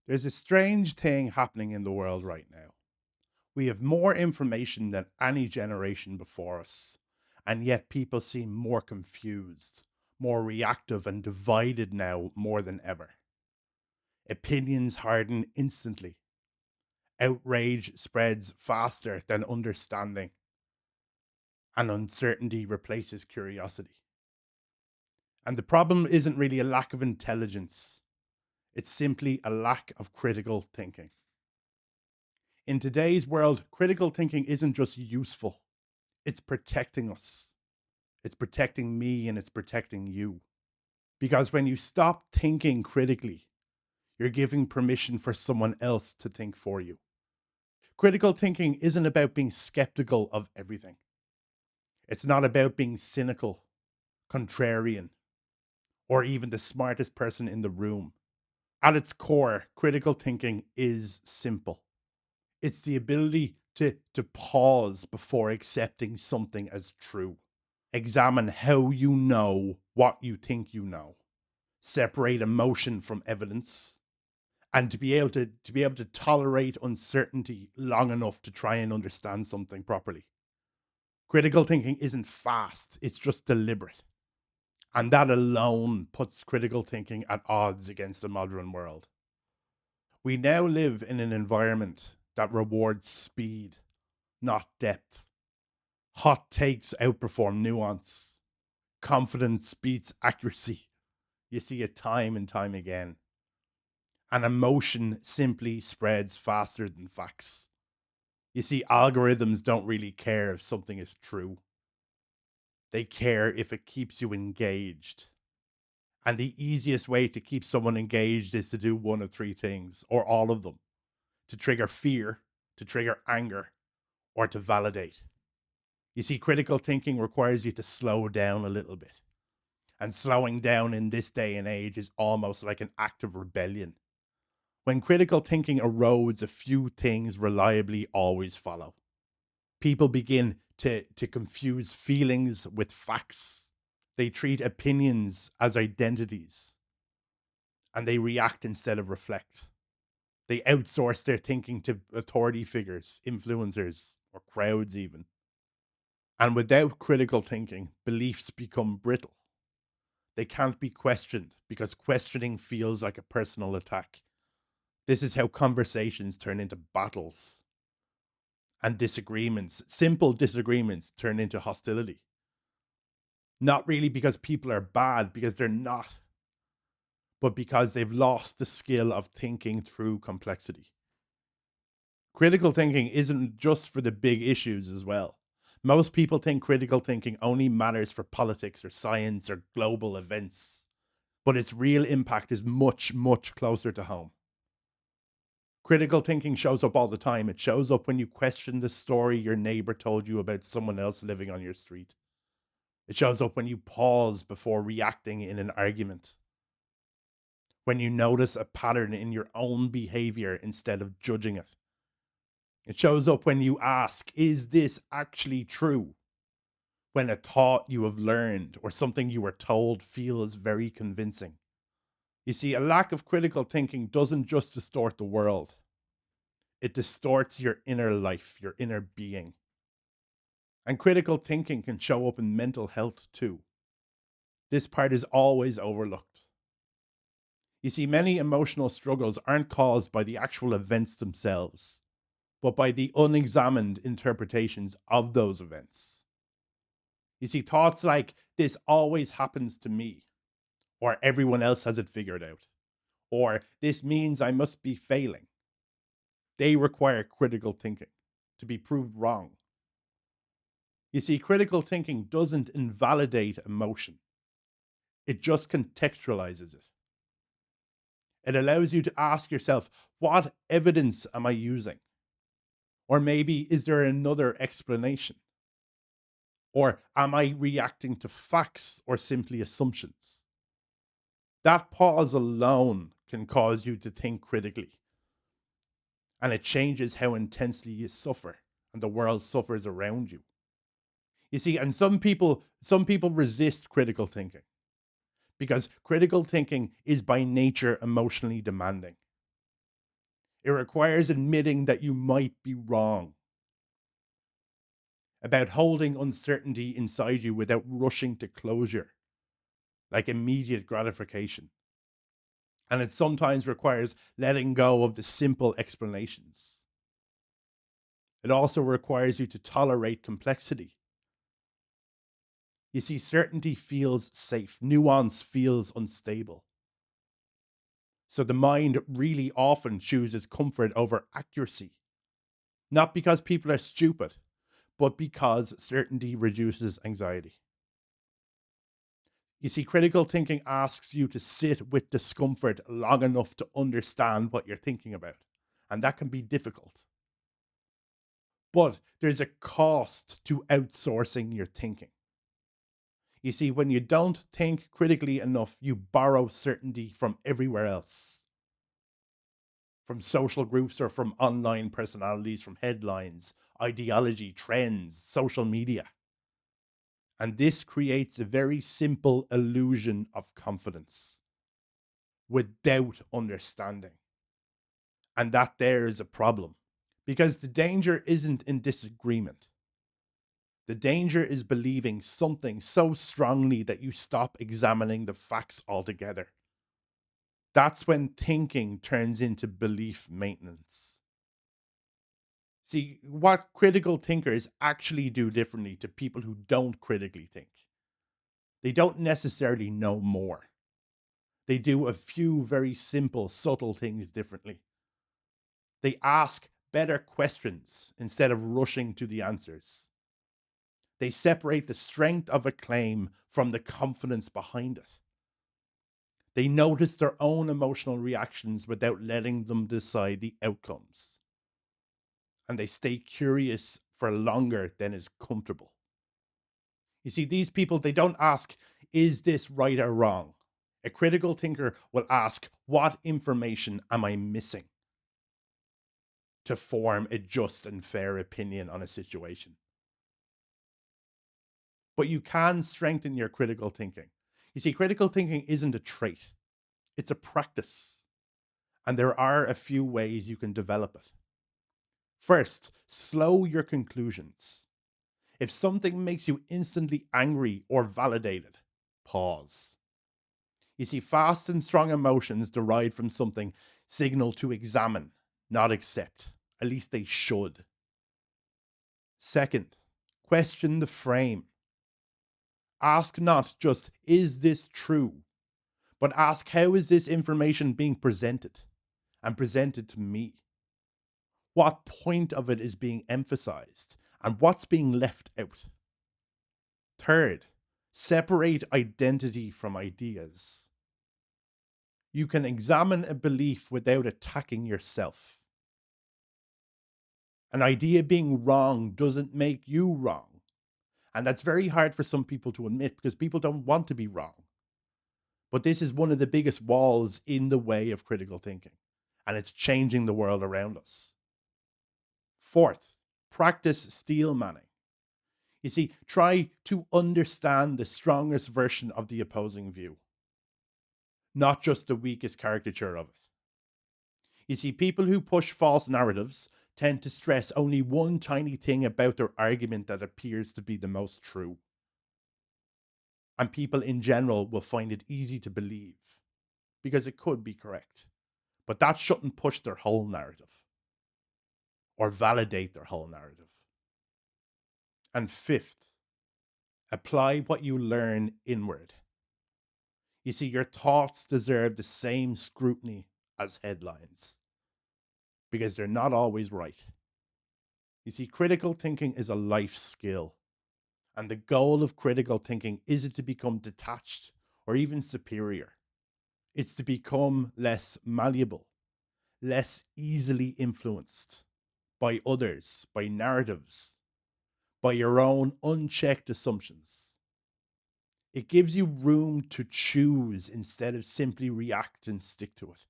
There's a strange thing happening in the world right now. We have more information than any generation before us, and yet people seem more confused, more reactive, and divided now more than ever. Opinions harden instantly. Outrage spreads faster than understanding, and uncertainty replaces curiosity. And the problem isn't really a lack of intelligence, it's simply a lack of critical thinking. In today's world, critical thinking isn't just useful, it's protecting us. It's protecting me and it's protecting you. Because when you stop thinking critically, you're giving permission for someone else to think for you. Critical thinking isn't about being skeptical of everything. It's not about being cynical, contrarian, or even the smartest person in the room. At its core, critical thinking is simple. It's the ability to pause before accepting something as true. Examine how you know what you think you know. Separate emotion from evidence, and to be able to tolerate uncertainty long enough to try and understand something properly. Critical thinking isn't fast, it's just deliberate. And that alone puts critical thinking at odds against the modern world. We now live in an environment that rewards speed, not depth. Hot takes outperform nuance. Confidence beats accuracy. You see it time and time again. And emotion simply spreads faster than facts. You see, algorithms don't really care if something is true, they care if it keeps you engaged. And the easiest way to keep someone engaged is to do one of three things, or all of them: to trigger fear, to trigger anger, or to validate. You see, critical thinking requires you to slow down a little bit. And slowing down in this day and age is almost like an act of rebellion. When critical thinking erodes, a few things reliably always follow. People begin to confuse feelings with facts. They treat opinions as identities, and they react instead of reflect. They outsource their thinking to authority figures, influencers, or crowds, even. And without critical thinking, beliefs become brittle. They can't be questioned because questioning feels like a personal attack. This is how conversations turn into battles, and disagreements, simple disagreements, turn into hostility. Not really because people are bad, because they're not, but because they've lost the skill of thinking through complexity. Critical thinking isn't just for the big issues as well. Most people think critical thinking only matters for politics or science or global events, but its real impact is much, much closer to home. Critical thinking shows up all the time. It shows up when you question the story your neighbor told you about someone else living on your street. It shows up when you pause before reacting in an argument. When you notice a pattern in your own behavior instead of judging it. It shows up when you ask, is this actually true? When a thought you have learned or something you were told feels very convincing. You see, a lack of critical thinking doesn't just distort the world, it distorts your inner life, your inner being. And critical thinking can show up in mental health too. This part is always overlooked. You see, many emotional struggles aren't caused by the actual events themselves, but by the unexamined interpretations of those events. You see, thoughts like, this always happens to me, or everyone else has it figured out, or this means I must be failing, they require critical thinking to be proved wrong. You see, critical thinking doesn't invalidate emotion, it just contextualizes it. It allows you to ask yourself, what evidence am I using? Or maybe, is there another explanation? Or am I reacting to facts or simply assumptions? That pause alone can cause you to think critically, and it changes how intensely you suffer and the world suffers around you. You see, and some people resist critical thinking because critical thinking is by nature emotionally demanding. It requires admitting that you might be wrong, about holding uncertainty inside you without rushing to closure, like immediate gratification. And it sometimes requires letting go of the simple explanations. It also requires you to tolerate complexity. You see, certainty feels safe, nuance feels unstable. So the mind really often chooses comfort over accuracy, not because people are stupid, but because certainty reduces anxiety. You see, critical thinking asks you to sit with discomfort long enough to understand what you're thinking about. And that can be difficult. But there's a cost to outsourcing your thinking. You see, when you don't think critically enough, you borrow certainty from everywhere else, from social groups or from online personalities, from headlines, ideology, trends, social media. And this creates a very simple illusion of confidence without understanding. And that there is a problem because the danger isn't in disagreement. The danger is believing something so strongly that you stop examining the facts altogether. That's when thinking turns into belief maintenance. See, what critical thinkers actually do differently to people who don't critically think, they don't necessarily know more. They do a few very simple, subtle things differently. They ask better questions instead of rushing to the answers. They separate the strength of a claim from the confidence behind it. They notice their own emotional reactions without letting them decide the outcomes. And they stay curious for longer than is comfortable. You see, these people, they don't ask, is this right or wrong? A critical thinker will ask, what information am I missing to form a just and fair opinion on a situation? But you can strengthen your critical thinking. You see, critical thinking isn't a trait, it's a practice. And there are a few ways you can develop it. First, slow your conclusions. If something makes you instantly angry or validated, pause. You see, fast and strong emotions derived from something signal to examine, not accept. At least they should. Second, question the frame. Ask not just, is this true? But ask, how is this information being presented and presented to me? What point of it is being emphasized and what's being left out? Third, separate identity from ideas. You can examine a belief without attacking yourself. An idea being wrong doesn't make you wrong. And that's very hard for some people to admit because people don't want to be wrong. But this is one of the biggest walls in the way of critical thinking, and it's changing the world around us. Fourth, practice steel manning. You see, try to understand the strongest version of the opposing view, not just the weakest caricature of it. You see, people who push false narratives tend to stress only one tiny thing about their argument that appears to be the most true. And people in general will find it easy to believe because it could be correct. But that shouldn't push their whole narrative or validate their whole narrative. And fifth, apply what you learn inward. You see, your thoughts deserve the same scrutiny as headlines because they're not always right. You see, critical thinking is a life skill. And the goal of critical thinking isn't to become detached or even superior. It's to become less malleable, less easily influenced by others, by narratives, by your own unchecked assumptions. It gives you room to choose instead of simply react and stick to it.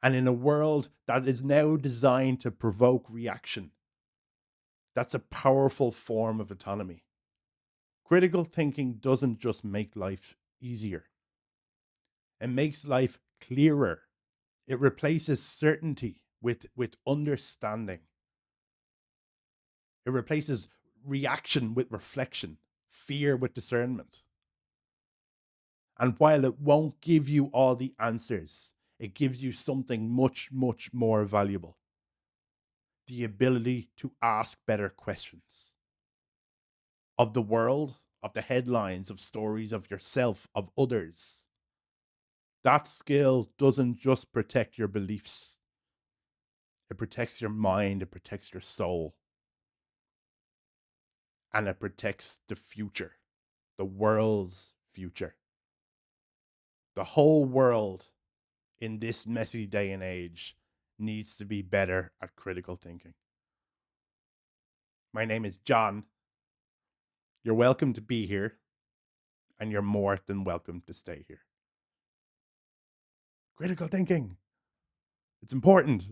And in a world that is now designed to provoke reaction, that's a powerful form of autonomy. Critical thinking doesn't just make life easier, it makes life clearer It replaces certainty with understanding. It replaces reaction with reflection, fear with discernment. And while it won't give you all the answers, it gives you something much, much more valuable: the ability to ask better questions of the world, of the headlines, of stories, of yourself, of others. That skill doesn't just protect your beliefs, it protects your mind, it protects your soul, and it protects the future, the world's future. The whole world in this messy day and age needs to be better at critical thinking. My name is John. You're welcome to be here, and you're more than welcome to stay here. Critical thinking, it's important.